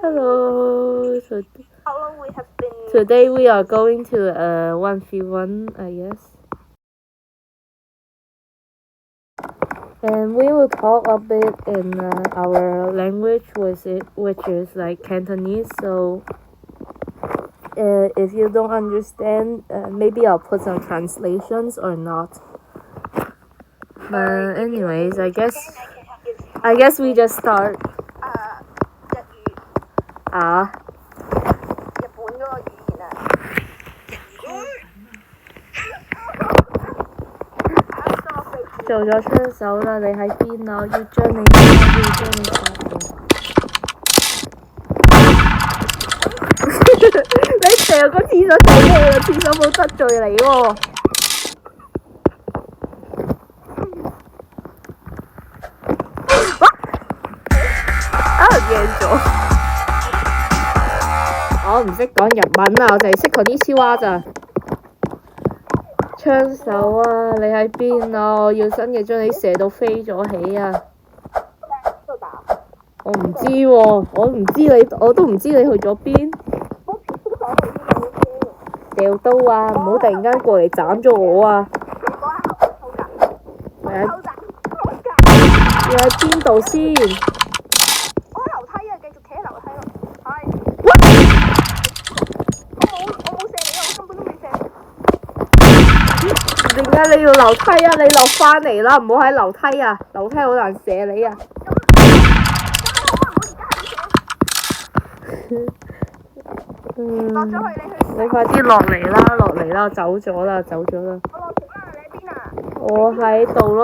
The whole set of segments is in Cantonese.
Hello. How long we have been? Today we are going to 1v1, I guess. And we will talk a bit in our language, which is like Cantonese. So if you don't understand, maybe I'll put some translations or not. But anyways, I guess we just start. 日語啊，日本嗰個語言啊。做咗槍手啦！你喺邊啊？我要將你殺咗。你成個廁所做咩啊？廁所冇得罪你喎。贏咗！我唔識講日文啊，我就係識講啲超蛙咋。槍手啊，你喺邊啊？我要真嘅將你射到飛咗起啊！我唔知喎，我都唔知你去咗邊。掉刀啊！唔好突然間過嚟斬咗我啊！你喺邊度先？我喺樓梯啊，繼續企喺樓梯度。係。我冇射你啊！我根本都未射。點解你要樓梯啊？你落返嚟啦，唔好喺樓梯啊！樓梯好難射你啊！你快啲落嚟啦！落嚟啦！走咗啦！我落橋啦！你喺邊啊？我喺度咯。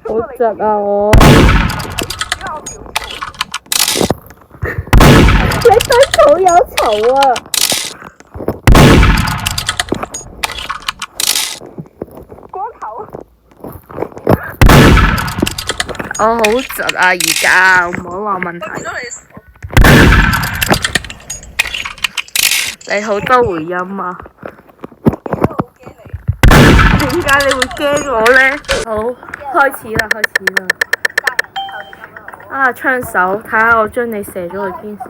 好窒啊我！你對草有仇啊！我好窒啊！而家唔好話問題。你好多回音啊！點解你會驚我呢？好，開始啦！啊，槍手，睇下我將你射咗去邊先。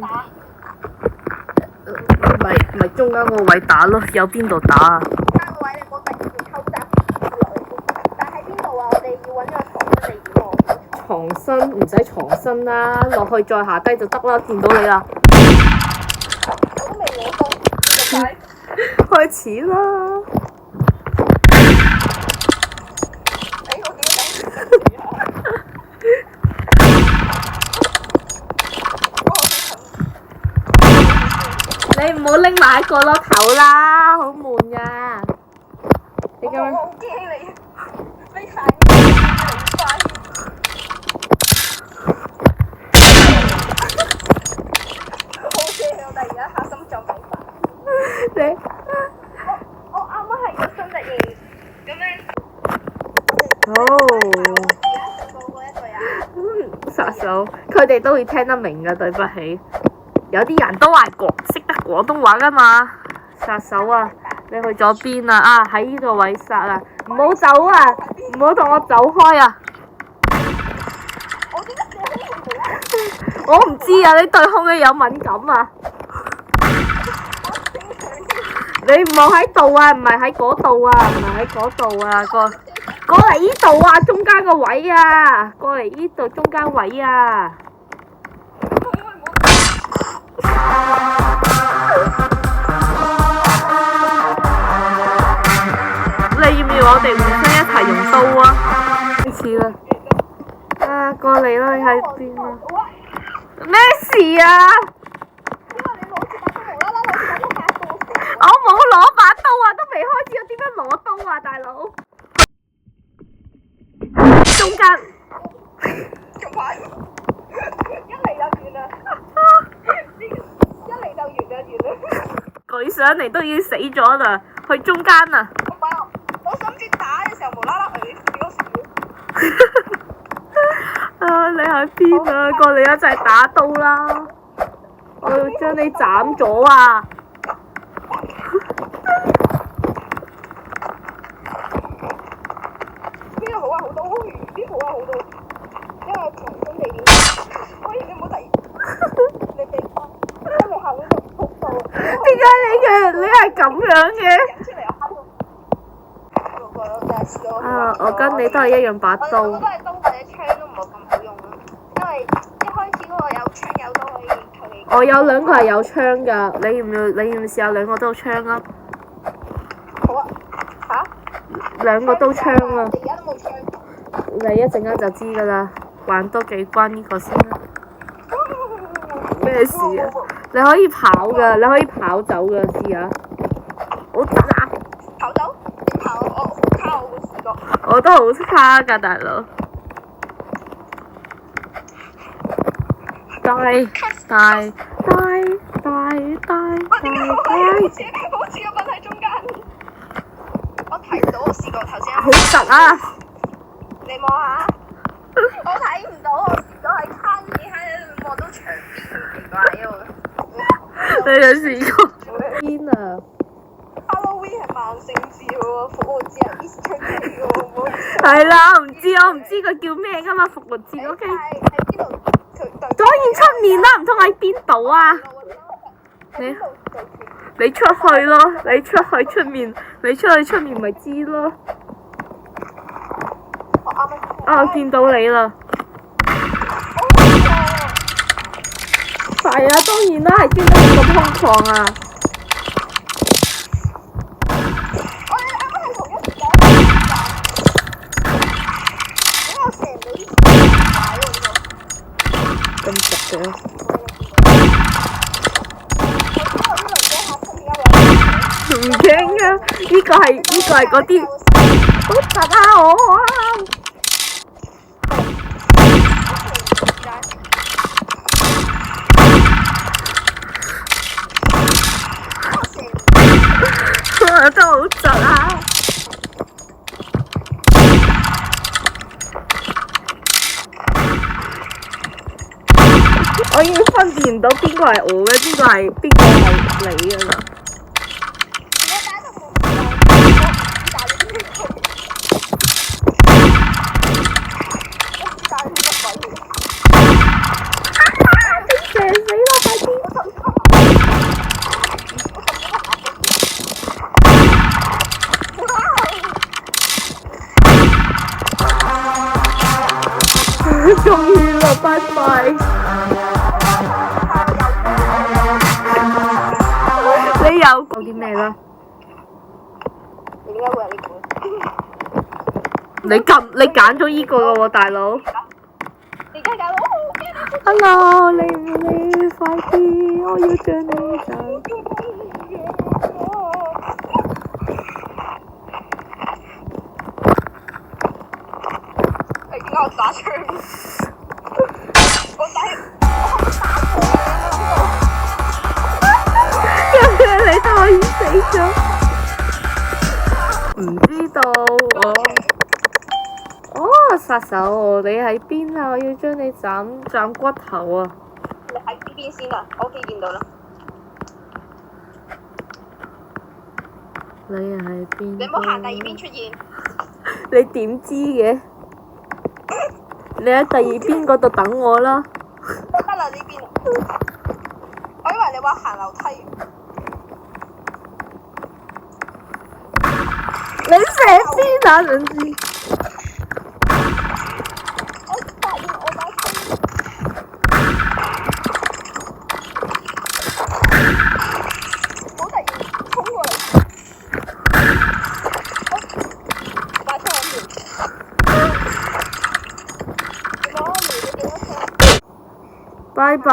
咪中間個位打咯，有邊度打啊？中間個位你唔好突然間抽打落去。但喺邊度啊？我哋要揾咗個藏身地點喎。藏身唔使藏身啦，落去再下低就得啦，見到你啦。我都未攞到，開始啦！你唔好拎埋喺角落頭啦，好悶㗎。你咁樣。我好驚你，飛快啲，越快。好驚我突然間下心臟病發。你我啱啱係個心突然咁樣。殺手，佢哋都會聽得明㗎，對不起。有啲人都係識得廣東話㗎嘛。殺手啊，你去咗邊啊？啊，喺呢個位殺啊！唔好走啊！唔好同我走開啊！我唔知啊，你對空氣有敏感啊！你唔好喺度啊，唔係喺嗰度啊，唔係喺嗰度啊，過嚟呢度啊，中間個位啊，過嚟呢度中間位啊！你要唔要我哋互相一齊用刀啊？開始啦！啊，過嚟啦！你喺邊啊？咩事啊？我冇攞把刀啊，都未開始，我點樣攞刀啊，大佬？中間。仲快，一嚟就完啦！一嚟就完啦！舉上嚟都已經死咗啦，去中間啊！我諗住打嘅時候無啦啦你少少。啊！你喺邊啊？過嚟一齊打刀啦！我要將你斬咗啊！好啊好多，因為重新地點。喂，你唔好突然，你避開，因為後面就撲到。點解你係咁樣嘅？引出嚟我嚇到。我就係試過。啊！我跟你都係一樣把刀。我都係刀或者槍都唔係咁好用咯，因為一開始嗰個有槍有刀可以求其。我有兩個係有槍㗎，你要唔要試下兩個都有槍啊？好啊。嚇？兩個都槍啊！你而家都冇槍。你一陣間就知㗎啦，玩多幾關呢個先啦。咩事啊？你可以跑㗎，你可以跑走㗎，試下。好啊！跑走？你跑我好卡我冇試過。我都好卡㗎，大佬。大。喂，你好似個笨喺中間。我睇唔到，我試過頭先。好實啊！你望下，我睇唔到，我試咗喺卡面喺望到牆邊，好奇怪喎。你有試過？邊啊 Halloween 係萬聖節喎，復活節係 Easter Day 喎，唔好意思。係啦，我唔知佢叫咩㗎嘛，復活節 OK。喺邊度？當然出面啦，唔通喺邊度啊？你出去咯，你出去出面咪知咯。啊！我見到你啦。係啊，當然啦，係專登咁空曠啊。我哋啱啱係同一時間。點解我射唔到啲牌喎？咁實嘅。唔驚啊！呢個係嗰啲好實啊！我啊！都好實啊！我已經分辨唔到邊個係我嘅，邊個係你㗎啦。射死啦！快啲！終於啦，拜拜！你又講啲咩啦？你點解會有呢個？你揀咗依個喎，大佬。你而家搞到我好驚啊 Hello，你唔你快啲，我要將你走。點解我打槍？我打你都可以死咗。唔知道哦，殺手，你喺邊啊？我要將你斬骨頭啊！你喺呢邊先啊！我屋企見到啦。你喺邊？你唔好行第二邊出現。你點知嘅？你喺第二邊嗰度等我啦。得啦，呢邊。我以為你話行樓梯。你射邊啊，兩字？我發現我把槍。好突然衝過嚟。把槍我掉。拜拜。